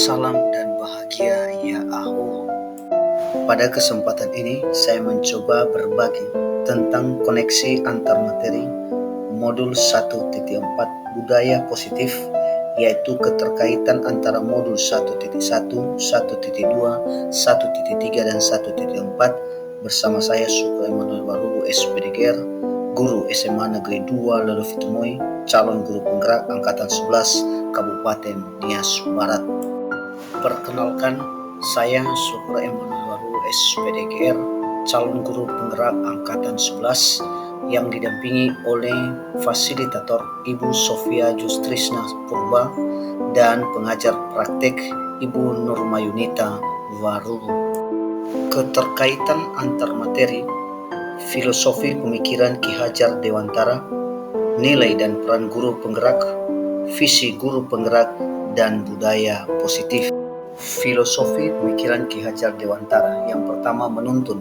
Salam dan bahagia ya Ahu. Pada kesempatan ini saya mencoba berbagi tentang koneksi antar materi modul 1.4 budaya positif, yaitu keterkaitan antara modul 1.1, 1.2, 1.3 dan 1.4 bersama saya Syukur Emanuel Warubu SPDGR, guru SMA Negeri 2 Lolofitumoi, calon guru penggerak angkatan 11 Kabupaten Nias Barat. Perkenalkan, saya Syukur Emanuel Warubu SPDGR, calon guru penggerak angkatan 11 yang didampingi oleh fasilitator Ibu Sofia Justrisna Purba dan pengajar praktek Ibu Nurmayunita Warubu. Keterkaitan antar materi, filosofi pemikiran Ki Hajar Dewantara, nilai dan peran guru penggerak, visi guru penggerak, dan budaya positif. Filosofi pemikiran Ki Hajar Dewantara yang pertama menuntun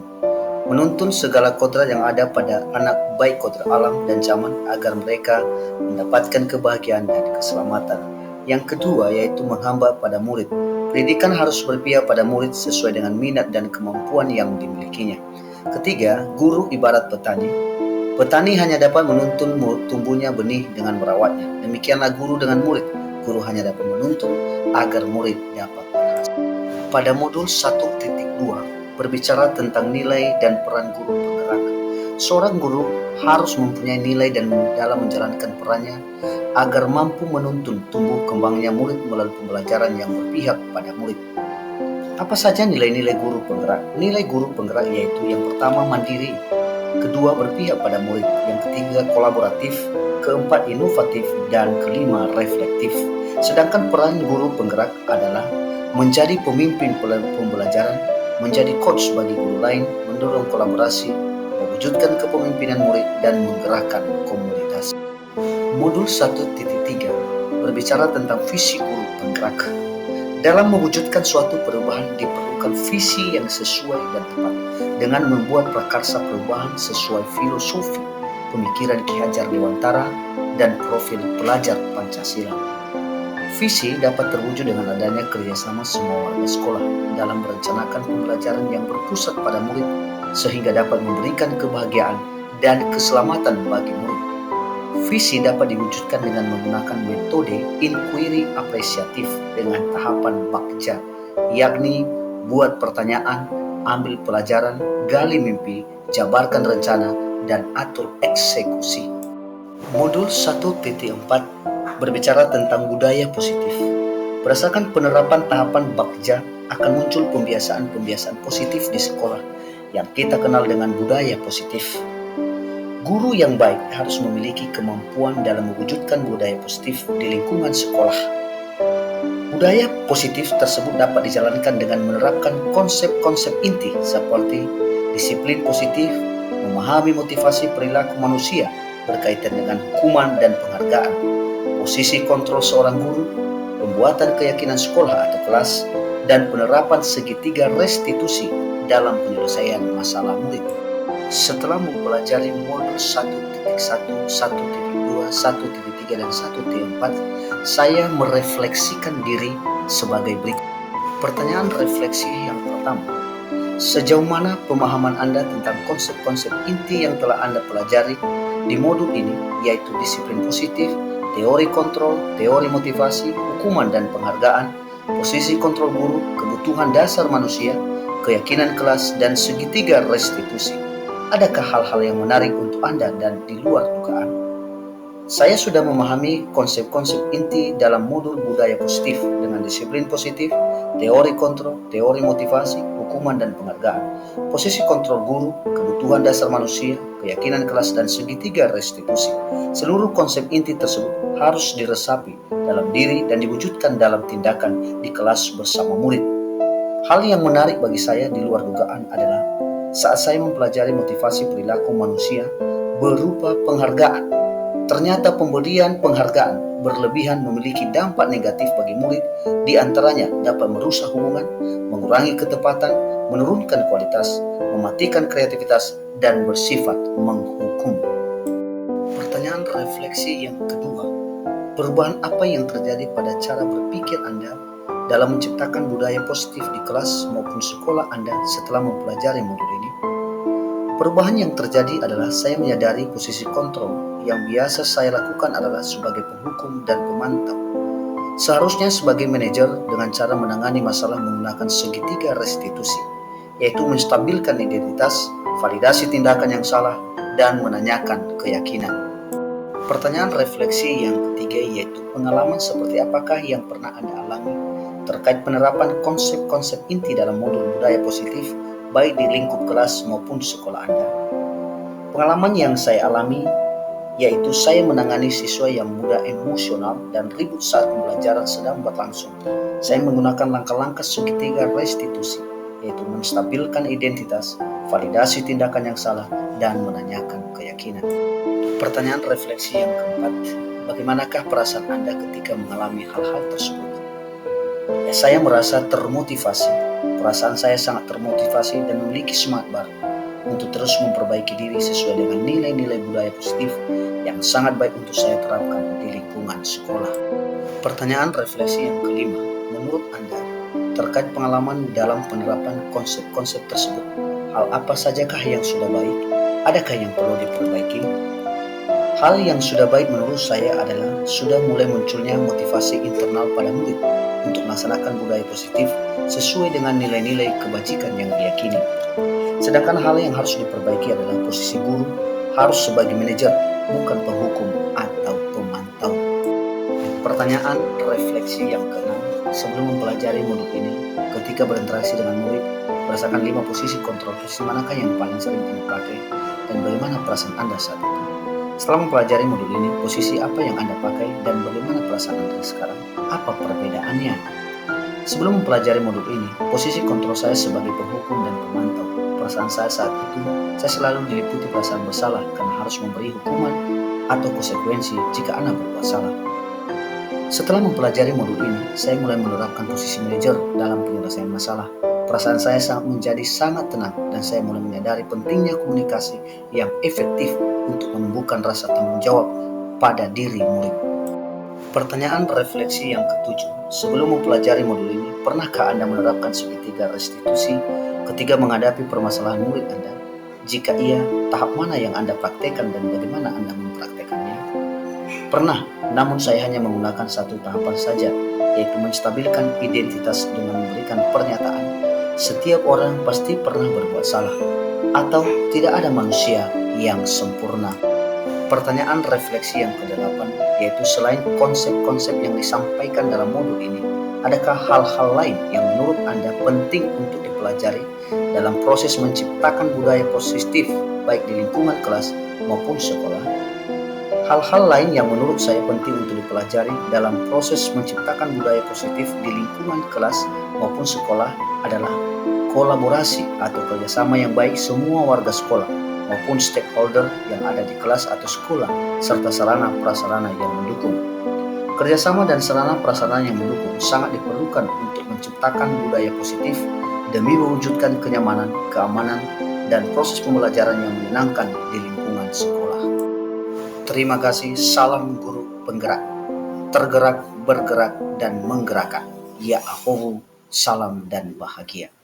segala kodrat yang ada pada anak, baik kodrat alam dan zaman, agar mereka mendapatkan kebahagiaan dan keselamatan. Yang kedua yaitu menghamba pada murid. Pendidikan harus berpihak pada murid sesuai dengan minat dan kemampuan yang dimilikinya. Ketiga, guru ibarat petani. Petani hanya dapat menuntun tumbuhnya benih dengan merawatnya. Demikianlah guru dengan murid. Guru hanya dapat menuntun agar murid dapat berhasil. Pada modul 1.2 berbicara tentang nilai dan peran guru penggerak. Seorang guru harus mempunyai nilai dan dalam menjalankan perannya agar mampu menuntun tumbuh kembangnya murid melalui pembelajaran yang berpihak pada murid. Apa saja nilai-nilai guru penggerak? Nilai guru penggerak yaitu yang pertama mandiri, kedua berpihak pada murid, yang ketiga kolaboratif, keempat inovatif, dan kelima reflektif. Sedangkan peran guru penggerak adalah menjadi pemimpin pembelajaran, menjadi coach bagi guru lain, mendorong kolaborasi, mewujudkan kepemimpinan murid, dan menggerakkan komunitas. Modul 1.3 berbicara tentang visi guru penggerak. Dalam mewujudkan suatu perubahan diperlukan visi yang sesuai dan tepat dengan membuat prakarsa perubahan sesuai filosofi pemikiran Ki Hajar Dewantara dan profil pelajar Pancasila. Visi dapat terwujud dengan adanya kerjasama semua warga sekolah dalam merencanakan pembelajaran yang berpusat pada murid sehingga dapat memberikan kebahagiaan dan keselamatan bagi murid. Visi dapat diwujudkan dengan menggunakan metode inquiry apresiatif dengan tahapan bakja, yakni buat pertanyaan, ambil pelajaran, gali mimpi, jabarkan rencana, dan atur eksekusi. Modul 1.4 berbicara tentang budaya positif. Berdasarkan penerapan tahapan bakja akan muncul pembiasaan-pembiasaan positif di sekolah yang kita kenal dengan budaya positif. Guru yang baik harus memiliki kemampuan dalam mewujudkan budaya positif di lingkungan sekolah. Budaya positif tersebut dapat dijalankan dengan menerapkan konsep-konsep inti seperti disiplin positif, memahami motivasi perilaku manusia berkaitan dengan hukuman dan penghargaan, posisi kontrol seorang guru, pembuatan keyakinan sekolah atau kelas, dan penerapan segitiga restitusi dalam penyelesaian masalah murid. Setelah mempelajari modul 1.1, 1.2, 1.3, dan 1.4, saya merefleksikan diri sebagai berikut. Pertanyaan refleksi yang pertama, sejauh mana pemahaman Anda tentang konsep-konsep inti yang telah Anda pelajari di modul ini, yaitu disiplin positif, teori kontrol, teori motivasi, hukuman dan penghargaan, posisi kontrol guru, kebutuhan dasar manusia, keyakinan kelas, dan segitiga restitusi? Adakah hal-hal yang menarik untuk Anda dan di luar dugaan? Saya sudah memahami konsep-konsep inti dalam modul budaya positif dengan disiplin positif, teori kontrol, teori motivasi, hukuman dan penghargaan, posisi kontrol guru, kebutuhan dasar manusia, keyakinan kelas, dan segitiga restitusi. Seluruh konsep inti tersebut harus diresapi dalam diri dan diwujudkan dalam tindakan di kelas bersama murid. Hal yang menarik bagi saya di luar dugaan adalah saat saya mempelajari motivasi perilaku manusia berupa penghargaan. Ternyata pemberian penghargaan berlebihan memiliki dampak negatif bagi murid, di antaranya dapat merusak hubungan, mengurangi ketepatan, menurunkan kualitas, mematikan kreativitas, dan bersifat menghukum. Pertanyaan refleksi yang kedua, perubahan apa yang terjadi pada cara berpikir Anda dalam menciptakan budaya positif di kelas maupun sekolah Anda setelah mempelajari modul ini? Perubahan yang terjadi adalah saya menyadari posisi kontrol yang biasa saya lakukan adalah sebagai penghukum dan pemantau. Seharusnya sebagai manajer dengan cara menangani masalah menggunakan segitiga restitusi, yaitu menstabilkan identitas, validasi tindakan yang salah, dan menanyakan keyakinan. Pertanyaan refleksi yang ketiga yaitu pengalaman seperti apakah yang pernah Anda alami terkait penerapan konsep-konsep inti dalam modul budaya positif baik di lingkup kelas maupun sekolah Anda. Pengalaman yang saya alami yaitu saya menangani siswa yang mudah emosional dan ribut saat pembelajaran sedang berlangsung. Saya menggunakan langkah-langkah segitiga restitusi, yaitu menstabilkan identitas, validasi tindakan yang salah, dan menanyakan keyakinan. Pertanyaan refleksi yang keempat, bagaimanakah perasaan Anda ketika mengalami hal-hal tersebut? Saya merasa termotivasi. Perasaan saya sangat termotivasi dan memiliki semangat baru untuk terus memperbaiki diri sesuai dengan nilai-nilai budaya positif yang sangat baik untuk saya terapkan di lingkungan sekolah. Pertanyaan refleksi yang kelima, menurut Anda, terkait pengalaman dalam penerapan konsep-konsep tersebut, hal apa sajakah yang sudah baik? Adakah yang perlu diperbaiki? Hal yang sudah baik menurut saya adalah sudah mulai munculnya motivasi internal pada murid untuk melaksanakan budaya positif sesuai dengan nilai-nilai kebajikan yang diyakini. Sedangkan hal yang harus diperbaiki adalah posisi guru harus sebagai manajer, bukan penghukum atau pemantau. Pertanyaan refleksi yang keenam, sebelum mempelajari modul ini, ketika berinteraksi dengan murid, berdasarkan 5 posisi kontrol, posisi manakah yang paling sering Anda pakai dan bagaimana perasaan Anda saat itu? Setelah mempelajari modul ini, posisi apa yang Anda pakai dan bagaimana perasaan Anda sekarang? Apa perbedaannya? Sebelum mempelajari modul ini, posisi kontrol saya sebagai penghukum dan pemantau. Perasaan saya saat itu, saya selalu diliputi perasaan bersalah karena harus memberi hukuman atau konsekuensi jika Anda berbuat salah. Setelah mempelajari modul ini, saya mulai menerapkan posisi manajer dalam penyelesaian masalah. Perasaan saya menjadi sangat tenang dan saya mulai menyadari pentingnya komunikasi yang efektif untuk menumbuhkan rasa tanggung jawab pada diri murid. Pertanyaan refleksi yang ketujuh, sebelum mempelajari modul ini, pernahkah Anda menerapkan segitiga restitusi ketika menghadapi permasalahan murid Anda? Jika iya, tahap mana yang Anda praktekkan dan bagaimana Anda mempraktekannya? Pernah, namun saya hanya menggunakan satu tahapan saja, yaitu menstabilkan identitas dengan memberikan pernyataan, setiap orang pasti pernah berbuat salah, atau tidak ada manusia yang sempurna. Pertanyaan refleksi yang ke-8, yaitu selain konsep-konsep yang disampaikan dalam modul ini, adakah hal-hal lain yang menurut Anda penting untuk dipelajari dalam proses menciptakan budaya positif baik di lingkungan kelas maupun sekolah? Hal-hal lain yang menurut saya penting untuk dipelajari dalam proses menciptakan budaya positif di lingkungan kelas maupun sekolah adalah kolaborasi atau kerjasama yang baik semua warga sekolah maupun stakeholder yang ada di kelas atau sekolah, serta sarana-prasarana yang mendukung. Kerjasama dan sarana-prasarana yang mendukung sangat diperlukan untuk menciptakan budaya positif demi mewujudkan kenyamanan, keamanan, dan proses pembelajaran yang menyenangkan di lingkungan sekolah. Terima kasih, salam guru penggerak, tergerak, bergerak, dan menggerakkan. Ya Ahohu, salam dan bahagia.